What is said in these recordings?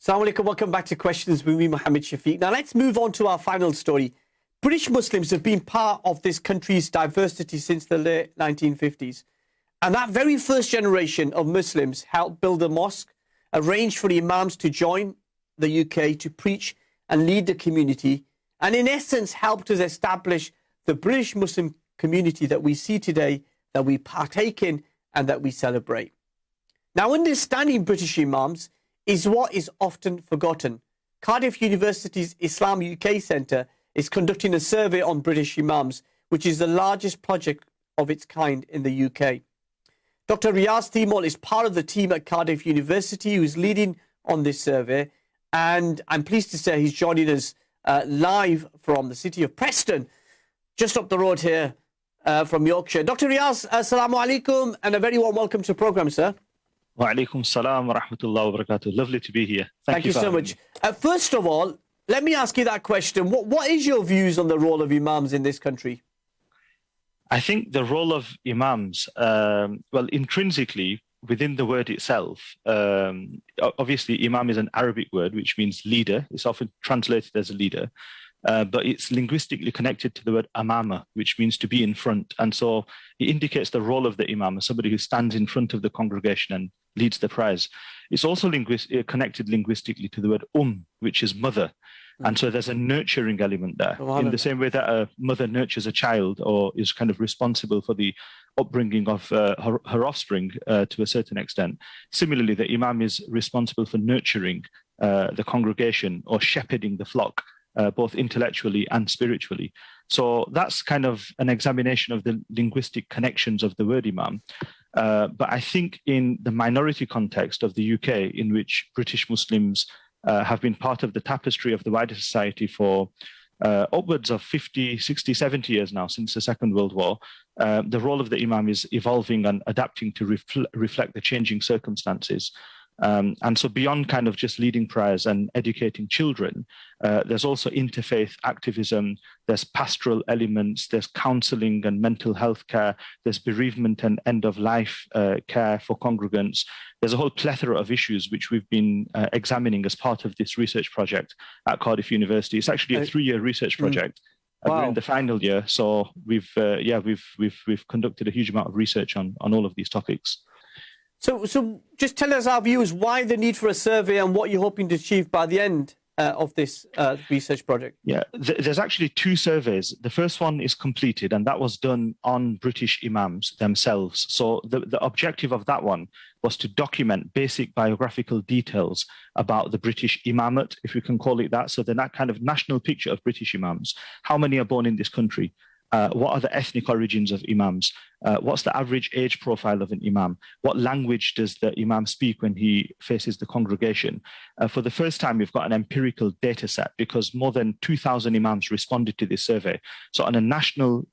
Assalamu alaikum, welcome back to Questions with me, Mohammed Shafiq. Now let's move on to our final story. British Muslims have been part of this country's diversity since the late 1950s. And that very first generation of Muslims helped build a mosque, arranged for the imams to join the UK to preach and lead the community, and in essence helped us establish the British Muslim community that we see today, that we partake in and that we celebrate. Now, understanding British Imams is what is often forgotten. Cardiff University's Islam UK Centre is conducting a survey on British Imams, which is the largest project of its kind in the UK. Dr. Riyaz Timol is part of the team at Cardiff University who is leading on this survey, and I'm pleased to say he's joining us live from the city of Preston, just up the road here from Yorkshire. Dr. Riyaz, assalamu alaikum, and a very warm welcome to the programme, sir. Wa alaikum salam wa rahmatullahi wa barakatuh. Lovely to be here. Thank you so much. First of all, let me ask you that question. What is your views on the role of imams in this country? I think the role of imams, intrinsically within the word itself, obviously imam is an Arabic word, which means leader. It's often translated as a leader, but it's linguistically connected to the word amama, which means to be in front. And so it indicates the role of the imam as somebody who stands in front of the congregation and leads the prayers. It's also connected linguistically to the word which is mother. And so there's a nurturing element there. In the same way that a mother nurtures a child or is kind of responsible for the upbringing of her offspring to a certain extent. Similarly, the imam is responsible for nurturing the congregation or shepherding the flock, both intellectually and spiritually. So that's kind of an examination of the linguistic connections of the word imam. But I think in the minority context of the UK, in which British Muslims have been part of the tapestry of the wider society for upwards of 50, 60, 70 years now, since the Second World War, the role of the imam is evolving and adapting to reflect the changing circumstances. And so beyond kind of just leading prayers and educating children, there's also interfaith activism, there's pastoral elements, there's counselling and mental health care, there's bereavement and end-of-life care for congregants. There's a whole plethora of issues which we've been examining as part of this research project at Cardiff University. It's actually a 3-year research project. Wow. We're in the final year, so we've conducted a huge amount of research on all of these topics. So just tell us, our viewers, why the need for a survey and what you're hoping to achieve by the end of this research project. Yeah, there's actually 2 surveys. The first one is completed, and that was done on British imams themselves. So the objective of that one was to document basic biographical details about the British imamate, if we can call it that. So that kind of national picture of British imams. How many are born in this country? What are the ethnic origins of imams? What's the average age profile of an imam? What language does the imam speak when he faces the congregation? For the first time, we've got an empirical data set because more than 2,000 imams responded to this survey. So on a national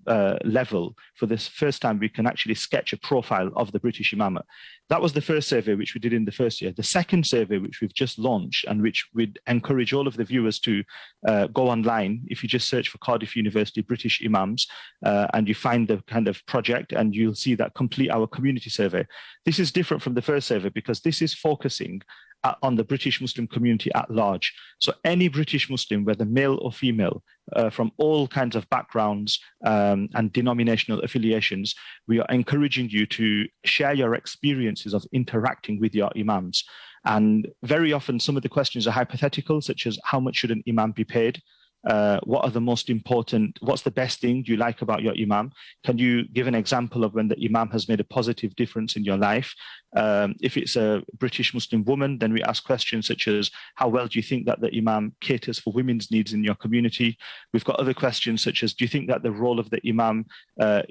level, for this first time, we can actually sketch a profile of the British imamate. That was the first survey which we did in the first year. The second survey, which we've just launched and which we'd encourage all of the viewers to go online. If you just search for Cardiff University British Imams and you find the kind of project, and you'll see that complete our community survey. This is different from the first survey because this is focusing on the British Muslim community at large. So any British Muslim, whether male or female, from all kinds of backgrounds and denominational affiliations, we are encouraging you to share your experiences of interacting with your imams. And very often some of the questions are hypothetical, such as how much should an imam be paid? What are the most important, what's the best thing you like about your imam? Can you give an example of when the imam has made a positive difference in your life? If it's a British Muslim woman, then we ask questions such as, how well do you think that the imam caters for women's needs in your community? We've got other questions such as, do you think that the role of the imam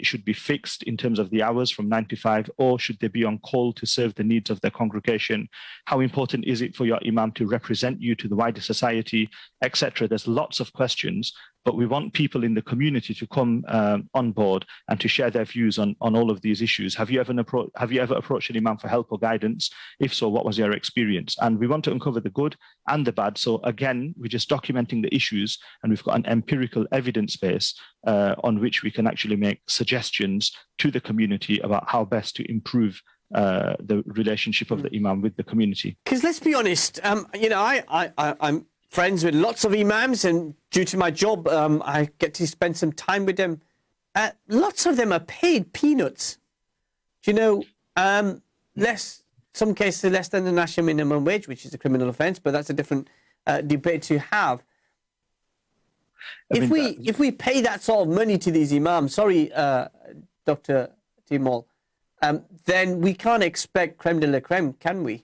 should be fixed in terms of the hours from 9 to 5, or should they be on call to serve the needs of their congregation? How important is it for your imam to represent you to the wider society, etc.? There's lots of questions, but we want people in the community to come on board and to share their views on all of these issues. Have you ever approached an imam for help or guidance? If so, what was your experience? And we want to uncover the good and the bad. So again, we're just documenting the issues, and we've got an empirical evidence base on which we can actually make suggestions to the community about how best to improve the relationship of the imam with the community. Because let's be honest, I'm friends with lots of imams, and due to my job, I get to spend some time with them. Lots of them are paid peanuts. Some cases less than the national minimum wage, which is a criminal offence, but that's a different debate to have. If we pay that sort of money to these imams, Dr. Timol, then we can't expect creme de la creme, can we?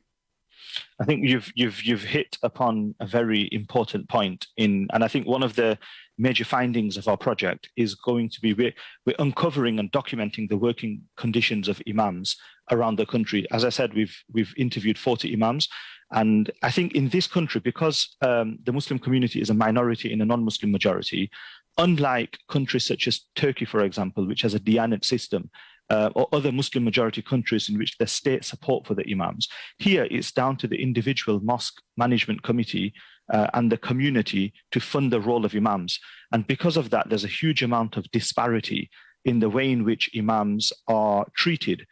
I think you've hit upon a very important point and I think one of the major findings of our project is going to be we're uncovering and documenting the working conditions of imams around the country. As I said, we've interviewed 40 imams, and I think in this country, because the Muslim community is a minority in a non-Muslim majority, unlike countries such as Turkey, for example, which has a Diyanat system, or other Muslim majority countries in which there's state support for the imams. Here, it's down to the individual mosque management committee and the community to fund the role of imams. And because of that, there's a huge amount of disparity in the way in which imams are treated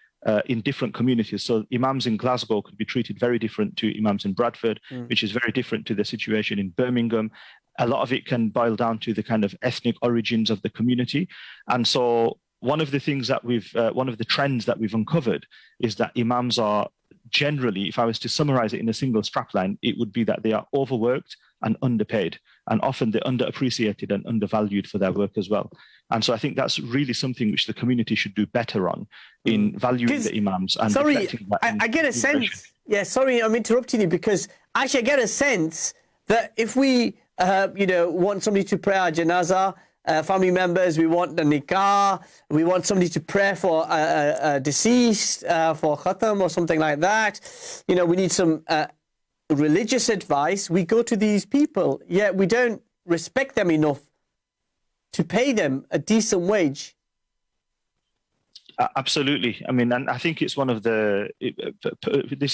in different communities. So imams in Glasgow could be treated very different to imams in Bradford, which is very different to the situation in Birmingham. A lot of it can boil down to the kind of ethnic origins of the community. And so one of the things that one of the trends that we've uncovered is that imams are generally, if I was to summarize it in a single strapline, it would be that they are overworked and underpaid, and often they're underappreciated and undervalued for their work as well. And so I think that's really something which the community should do better on in valuing the imams and reflecting that. I get a sense. Yeah, sorry, I'm interrupting you, because actually I get a sense that if we, want somebody to pray our janazah, family members, we want the nikah, we want somebody to pray for a deceased, for khatam or something like that. We need some religious advice. We go to these people, yet we don't respect them enough to pay them a decent wage. Absolutely. I mean, and I think it's one of this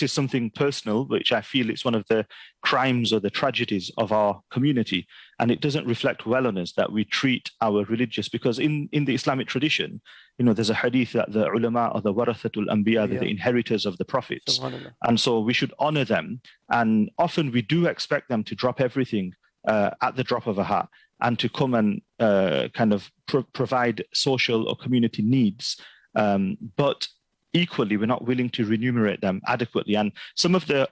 is something personal, which I feel it's one of the crimes or the tragedies of our community. And it doesn't reflect well on us that we treat our religious, because in the Islamic tradition, there's a hadith that the ulama are the warathatul anbiya, the inheritors of the prophets. And so we should honor them. And often we do expect them to drop everything at the drop of a hat and to come and provide social or community needs. But equally, we're not willing to remunerate them adequately. And some of the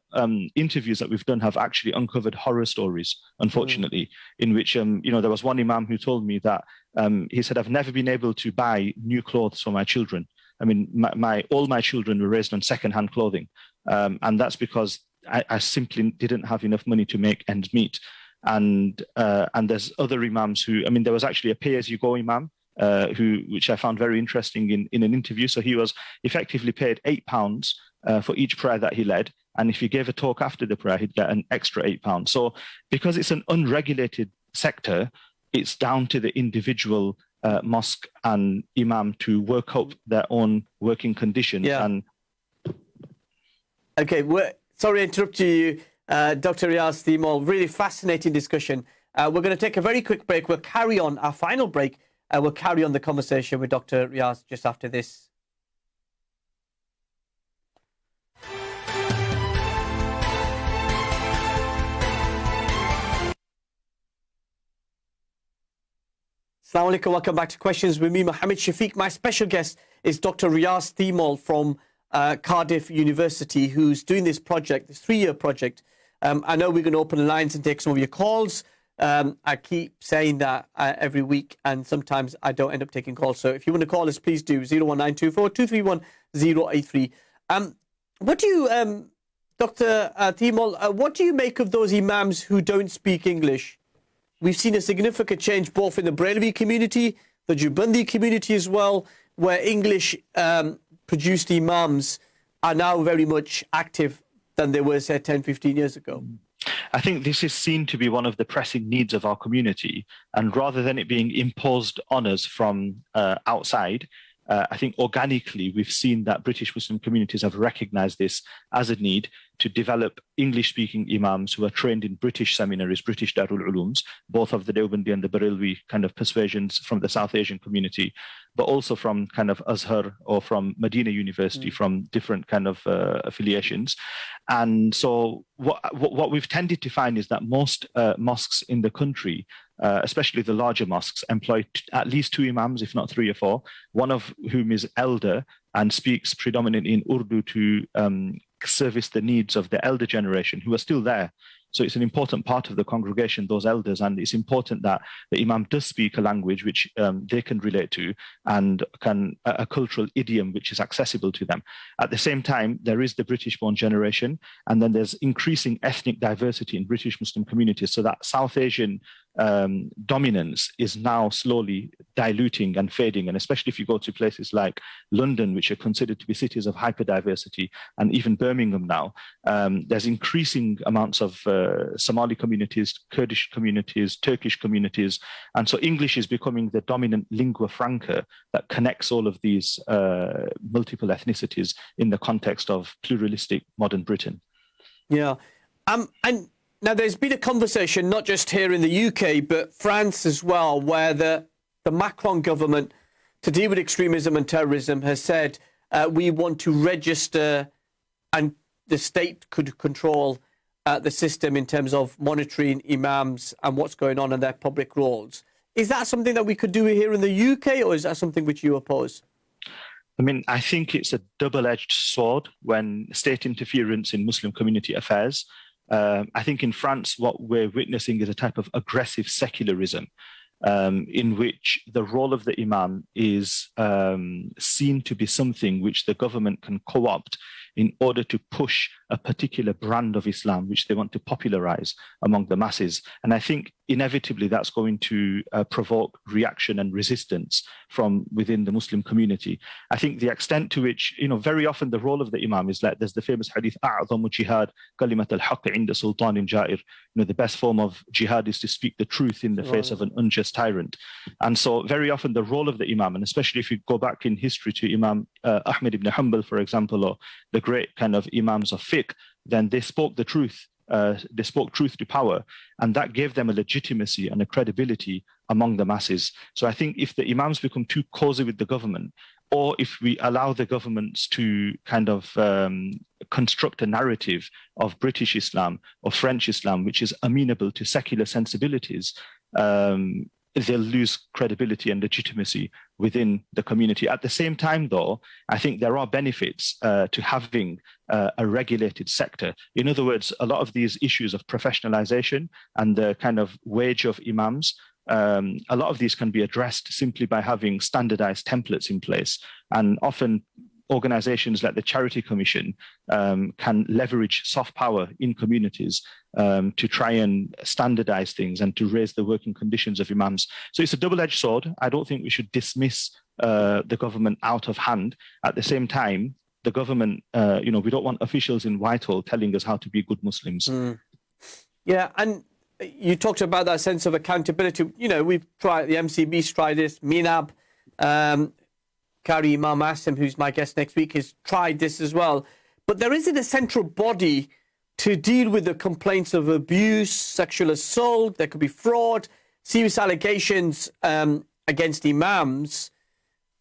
interviews that we've done have actually uncovered horror stories, unfortunately, in which, there was one imam who told me that he said, I've never been able to buy new clothes for my children. I mean, all my children were raised on second-hand clothing. And that's because I simply didn't have enough money to make ends meet. And there's other imams who, there was actually a pay-as-you-go imam, which I found very interesting in an interview. So he was effectively paid £8 for each prayer that he led. And if he gave a talk after the prayer, he'd get an extra £8. So because it's an unregulated sector, it's down to the individual mosque and imam to work out their own working conditions. Yeah. And okay, sorry to interrupt you, Dr. Riyaz Timol. Really fascinating discussion. We're going to take a very quick break. We'll carry on our final break. We'll carry on the conversation with Dr. Riyaz just after this. Assalamu alaikum, welcome back to Questions with me, Mohammed Shafiq. My special guest is Dr. Riyaz Timol from Cardiff University, who's doing this project, this 3-year project. I know we're going to open the lines and take some of your calls. I keep saying that every week, and sometimes I don't end up taking calls. So if you want to call us, please do 01924 231 083. What do you, Dr. Timol, what do you make of those imams who don't speak English? We've seen a significant change both in the Brahmi community, the Jubandi community as well, where English produced imams are now very much active than they were, say, 10, 15 years ago. I think this is seen to be one of the pressing needs of our community. And rather than it being imposed on us from outside, I think organically we've seen that British Muslim communities have recognized this as a need to develop English-speaking imams who are trained in British seminaries, British Darul Ulooms, both of the Deobandi and the Barelvi kind of persuasions from the South Asian community, but also from kind of Azhar or from Medina University, from different kind of affiliations. And so what we've tended to find is that most mosques in the country, especially the larger mosques, employ at least 2 imams, if not 3 or 4, one of whom is elder and speaks predominantly in Urdu to service the needs of the elder generation who are still there. So it's an important part of the congregation, those elders, and it's important that the imam does speak a language which they can relate to and a cultural idiom which is accessible to them. At the same time, there is the British-born generation, and then there's increasing ethnic diversity in British Muslim communities. So that South Asian dominance is now slowly diluting and fading. And especially if you go to places like London, which are considered to be cities of hyperdiversity, and even Birmingham now, there's increasing amounts of Somali communities, Kurdish communities, Turkish communities. And so English is becoming the dominant lingua franca that connects all of these multiple ethnicities in the context of pluralistic modern Britain. Yeah. And now there's been a conversation, not just here in the UK, but France as well, where the Macron government, to deal with extremism and terrorism, has said we want to register, and the state could control the system in terms of monitoring imams and what's going on in their public roles. Is that something that we could do here in the UK, or is that something which you oppose? I mean, I think it's a double-edged sword when state interference in Muslim community affairs. I think in France, what we're witnessing is a type of aggressive secularism in which the role of the imam is seen to be something which the government can co-opt in order to push a particular brand of Islam, which they want to popularize among the masses. And I think inevitably that's going to provoke reaction and resistance from within the Muslim community. I think the extent to which, very often the role of the imam is like, there's the famous hadith, أعظم جهاد كلمة الحق عند سلطان جائر. The best form of jihad is to speak the truth in the face of an unjust tyrant. And so very often the role of the imam, and especially if you go back in history to Imam Ahmed ibn Hanbal, for example, or the great kind of imams of fiqh, then they spoke the truth. They spoke truth to power, and that gave them a legitimacy and a credibility among the masses. So I think if the imams become too cozy with the government, or if we allow the governments to kind of construct a narrative of British Islam or French Islam, which is amenable to secular sensibilities, they'll lose credibility and legitimacy within the community. At the same time, though, I think there are benefits to having a regulated sector. In other words, a lot of these issues of professionalization and the kind of wage of imams, a lot of these can be addressed simply by having standardized templates in place. And often organizations like the Charity Commission can leverage soft power in communities to try and standardize things and to raise the working conditions of imams. So it's a double-edged sword. I don't think we should dismiss the government out of hand. At the same time, the government, we don't want officials in Whitehall telling us how to be good Muslims. Yeah, and you talked about that sense of accountability. We've tried, the MCB's tried this, Minab, Qari Imam Asim, who's my guest next week, has tried this as well. But there isn't a central body to deal with the complaints of abuse, sexual assault, there could be fraud, serious allegations against imams.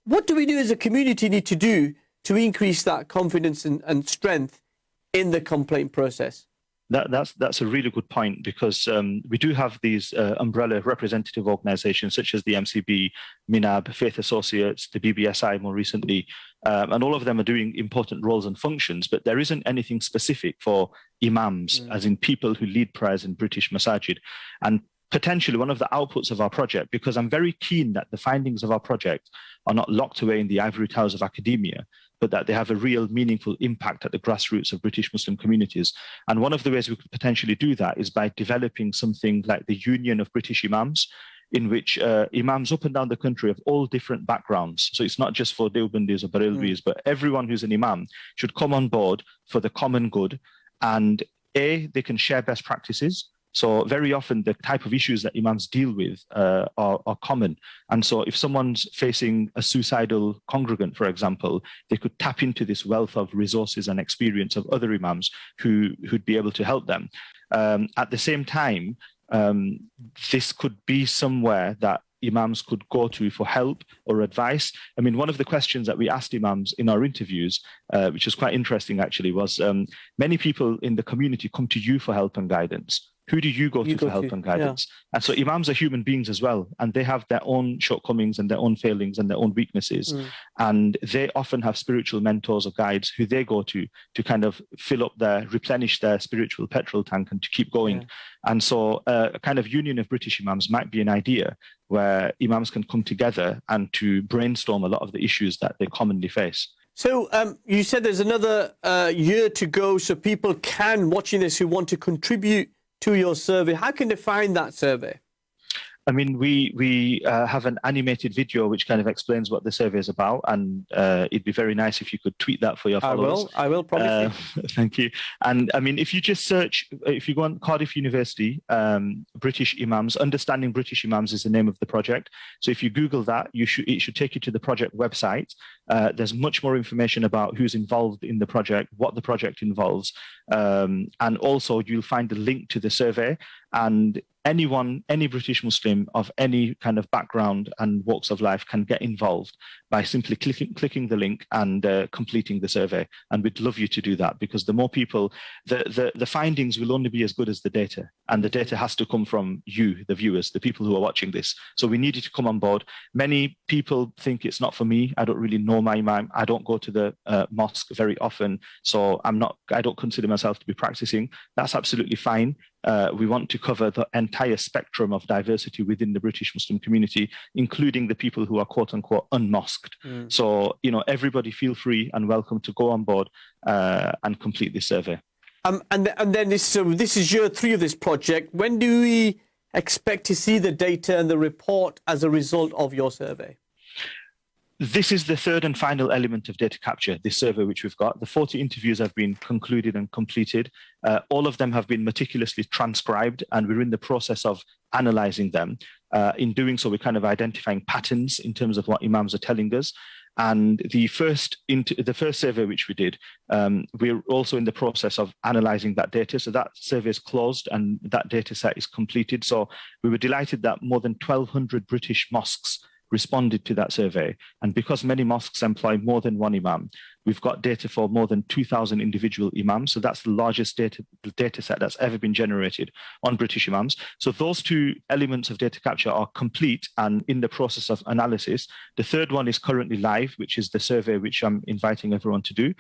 What do we do as a community need to do to increase that confidence and strength in the complaint process? That's a really good point, because we do have these umbrella representative organizations such as the MCB, Minab, Faith Associates, the BBSI more recently, and all of them are doing important roles and functions, but there isn't anything specific for imams, as in people who lead prayers in British masajid. And potentially one of the outputs of our project, because I'm very keen that the findings of our project are not locked away in the ivory towers of academia, but that they have a real meaningful impact at the grassroots of British Muslim communities. And one of the ways we could potentially do that is by developing something like the Union of British Imams, in which imams up and down the country of all different backgrounds. So it's not just for Deobandis or Barelvis, but everyone who's an imam should come on board for the common good. And A, they can share best practices, So very often the type of issues that imams deal with are common. And so if someone's facing a suicidal congregant, for example, they could tap into this wealth of resources and experience of other imams who'd be able to help them. At the same time, this could be somewhere that imams could go to for help or advice. I mean, one of the questions that we asked imams in our interviews, which was quite interesting actually, was many people in the community come to you for help and guidance. Who do you go to for help and guidance? Yeah. And so imams are human beings as well, and they have their own shortcomings and their own failings and their own weaknesses. And they often have spiritual mentors or guides who they go to kind of replenish their spiritual petrol tank and to keep going. Yeah. And so a kind of union of British imams might be an idea where imams can come together and to brainstorm a lot of the issues that they commonly face. So you said there's another year to go, so people can, watching this, who want to contribute to your survey. How can they find that survey? I mean, we have an animated video which kind of explains what the survey is about, and it'd be very nice if you could tweet that for your followers. I will, promise you. Thank you. And I mean, if you just search, if you go on Cardiff University, British Imams, Understanding British Imams is the name of the project. So if you Google that, it should take you to the project website. There's much more information about who's involved in the project, what the project involves, and also you'll find a link to the survey. And any British Muslim of any kind of background and walks of life can get involved by simply clicking the link and completing the survey. And we'd love you to do that, because the more people, the findings will only be as good as the data, and the data has to come from you, the viewers, the people who are watching this. So we need you to come on board. Many people think it's not for me. I don't really know my imam. I don't go to the mosque very often, so I don't consider myself to be practicing. That's absolutely fine. We want to cover the entire spectrum of diversity within the British Muslim community, including the people who are quote unquote unmosqued. So, everybody feel free and welcome to go on board and complete this survey. And then this is year 3 of this project. When do we expect to see the data and the report as a result of your survey? This is the third and final element of data capture, this survey which we've got. The 40 interviews have been concluded and completed. All of them have been meticulously transcribed, and we're in the process of analysing them. In doing so, we're kind of identifying patterns in terms of what imams are telling us. And the first survey which we did, we're also in the process of analysing that data. So that survey is closed and that data set is completed. So we were delighted that more than 1,200 British mosques responded to that survey. And because many mosques employ more than one imam, we've got data for more than 2,000 individual imams. So that's the largest data set that's ever been generated on British imams. So those 2 elements of data capture are complete and in the process of analysis. The third one is currently live, which is the survey which I'm inviting everyone to do.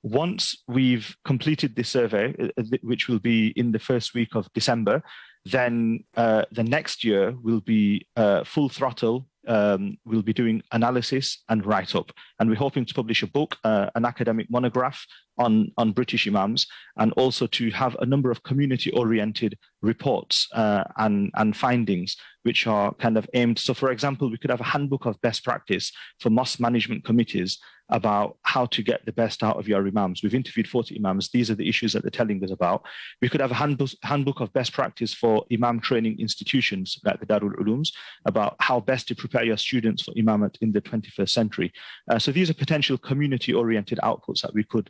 Once we've completed this survey, which will be in the first week of December, then the next year will be full throttle. We'll be doing analysis and write-up, and we're hoping to publish a book, an academic monograph on British imams, and also to have a number of community-oriented reports and findings which are kind of aimed. So, for example, we could have a handbook of best practice for mosque management committees about how to get the best out of your imams. We've interviewed 40 imams. These are the issues that they're telling us about. We could have a handbook of best practice for imam training institutions like the Darul Ulooms about how best to prepare your students for imamate in the 21st century. So these are potential community-oriented outputs that we could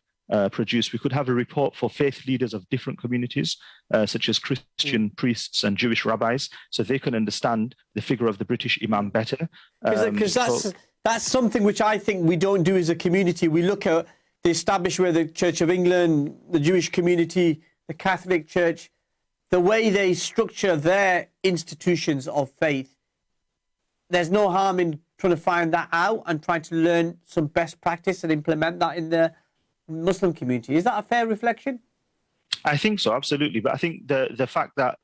produce. We could have a report for faith leaders of different communities, such as Christian priests and Jewish rabbis, so they can understand the figure of the British imam better. Because that's something which I think we don't do as a community. We look at the establishment of the Church of England, the Jewish community, the Catholic Church, the way they structure their institutions of faith. There's no harm in trying to find that out and trying to learn some best practice and implement that in the Muslim community. Is that a fair reflection? I think so, absolutely. But I think the fact that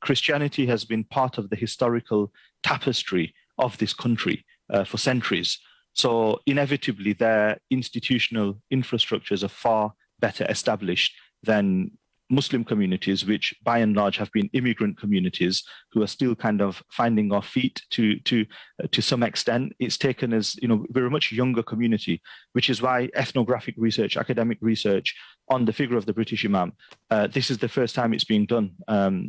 Christianity has been part of the historical tapestry of this country for centuries, so inevitably their institutional infrastructures are far better established than Muslim communities, which by and large have been immigrant communities who are still kind of finding our feet to some extent. It's taken as, we're a much younger community, which is why ethnographic research, academic research on the figure of the British Imam. This is the first time it's being done,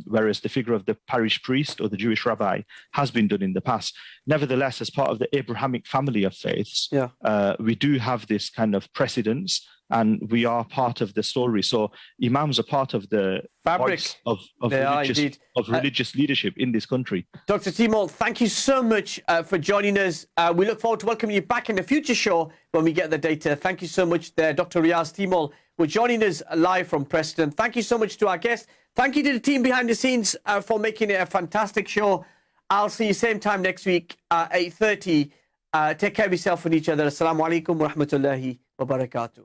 whereas the figure of the parish priest or the Jewish rabbi has been done in the past. Nevertheless, as part of the Abrahamic family of faiths, we do have this kind of precedence, and we are part of the story. So imams are part of the fabric of religious leadership in this country. Dr. Timol, thank you so much for joining us. We look forward to welcoming you back in a future show when we get the data. Thank you so much there, Dr. Riyaz Timol, for joining us live from Preston. Thank you so much to our guests. Thank you to the team behind the scenes for making it a fantastic show. I'll see you same time next week at 8:30. Take care of yourself and each other. Assalamu alaikum wa rahmatullahi wa barakatuh.